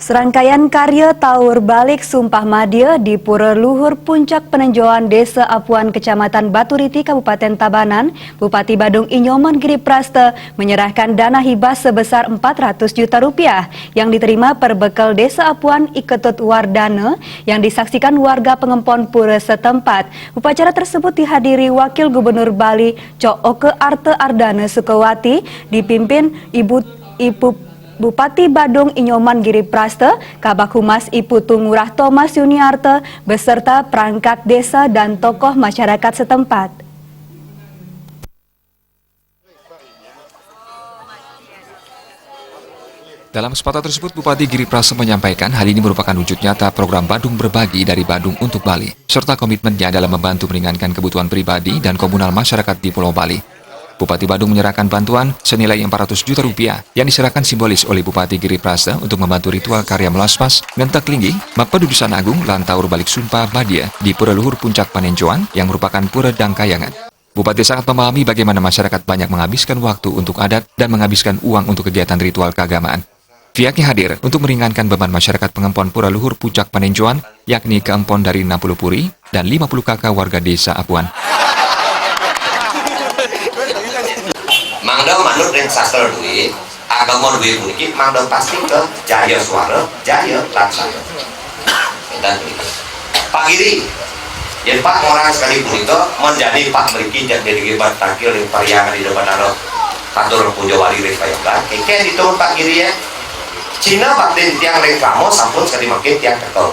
Serangkaian karya Taur Balik Sumpah Madya di Pura Luhur Puncak Penenjoan Desa Apuan Kecamatan Baturiti Kabupaten Tabanan, Bupati Badung Inyoman Giri Praste menyerahkan dana hibah sebesar 400 juta rupiah yang diterima perbekal Desa Apuan Iketut Wardana yang disaksikan warga pengempon pura setempat. Upacara tersebut dihadiri Wakil Gubernur Bali Cooke Arte Ardana Sukawati dipimpin Ibu Bupati Badung Inyoman Giri Praste, Kabak Humas Ipu Tungurah Thomas Yuniarte, beserta perangkat desa dan tokoh masyarakat setempat. Dalam kesempatan tersebut, Bupati Giri Praste menyampaikan hal ini merupakan wujud nyata program Badung Berbagi dari Badung untuk Bali, serta komitmennya dalam membantu meringankan kebutuhan pribadi dan komunal masyarakat di Pulau Bali. Bupati Badung menyerahkan bantuan senilai 400 juta rupiah yang diserahkan simbolis oleh Bupati Giri Praste untuk membantu ritual karya melasmas ngentek linggi Mapedudusan Agung lan Taur Balik Sumpah Madya di Pura Luhur Puncak Panenjoan yang merupakan pura Dangkayangan. Bupati sangat memahami bagaimana masyarakat banyak menghabiskan waktu untuk adat dan menghabiskan uang untuk kegiatan ritual keagamaan. Pihaknya hadir untuk meringankan beban masyarakat pengempon Pura Luhur Puncak Panenjoan, yakni keempon dari 60 puri dan 50 kakak warga desa Apuan. Mangda manut yang sastra duit, agama duit puniki mangda pasti ke jaya suara, jaya laksana. Dan Pak Giri, jadi Pak orang sekali pun itu menjadi Pak Meriki jadi gibat takil yang pariangan di depan kantor Punjo Wali Repayoga. Kayak diturun Pak Giri ya. Cina baktin tiang reklamo sampun sekali makin tiang tekol.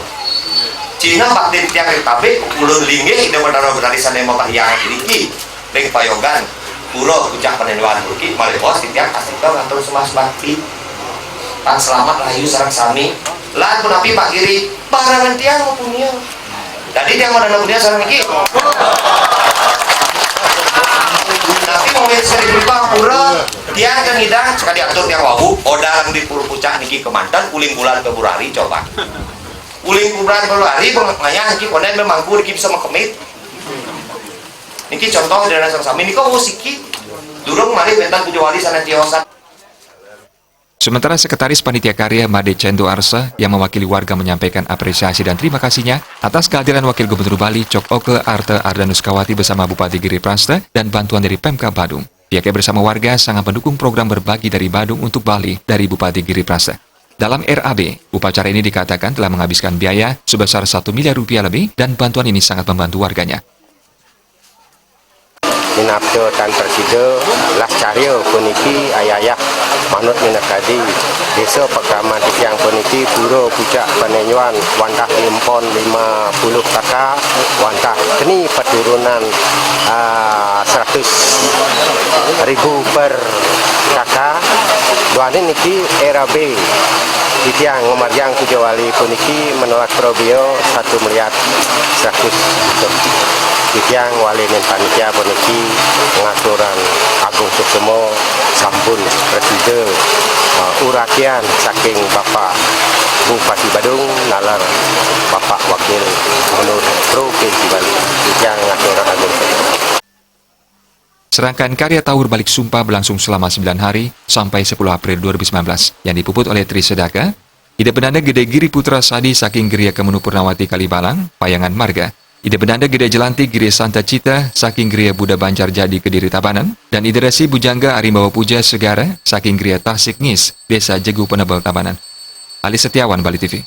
Cina baktin tiang rekabe ulun linggih depan berarisan yang pariangan ini Repayogan. Puro Puncak Panenjoan Turki malebos setiap asiko ngatur semas bakti pan selamat rahayu sarang sami lan punapi Pak Giri barangan tiang punya jadi tiang mana punya sarang iki tapi mobil seri berupa pura tiang kan hidang sekali diatur tiang wawu odang di Puro Puncak niki kemantan uling bulan ke Burari coba uling bulan ke Burari pengayang niki konen memangku niki bisa makemit. Niki contoh dari nasar sami niko musiki durung mari bentan Pujo Wali sana tiosan. Sementara Sekretaris Panitia Karya Made Cendo Arsa yang mewakili warga menyampaikan apresiasi dan terima kasihnya atas kehadiran Wakil Gubernur Bali Cooke Arte Ardana Sukawati bersama Bupati Giri Praste dan bantuan dari Pemkab Badung. Pihaknya bersama warga sangat mendukung program berbagi dari Badung untuk Bali dari Bupati Giri Praste. Dalam RAB, upacara ini dikatakan telah menghabiskan biaya sebesar 1 miliar rupiah lebih dan bantuan ini sangat membantu warganya. Minapto tan Presiden las caryo puniki ayayah manut minakadi desa pekaman tiang puniki Puro Puncak Panenjoan wantah limpon 50 kakak wantah kini peturunan 100.000 per kakak duane niki RAB di tiang ngomarjang Pujo Wali puniki menolak probio 1 miliar 100 juta. Yang wali dan panitia puniki pengaturan Agung Suksemo sampun Presiden uratian saking Bapak Bupati Badung nalar Bapak Wakil Gubernur Provinsi Bali yang ngaturan Agung Suksemo. Serangkaian karya Taur Balik Sumpah berlangsung selama 9 hari sampai 10 April 2019 yang dipuput oleh Tri Sedaka, Ide Benanda Gede Giri Putra Sadi saking Geria Kemenu Purnawati Kalibalang, Payangan Marga, Ide Benanda Gede Jelanti Giri Santa Cita saking Geria Buddha Banjar Jadi Kediri Tabanan, dan Ide Resi Bujangga Arimbawa Puja Segara saking Geria Tasik Ngis, Desa Jegu Penebel Tabanan. Ali Setiawan, Bali TV.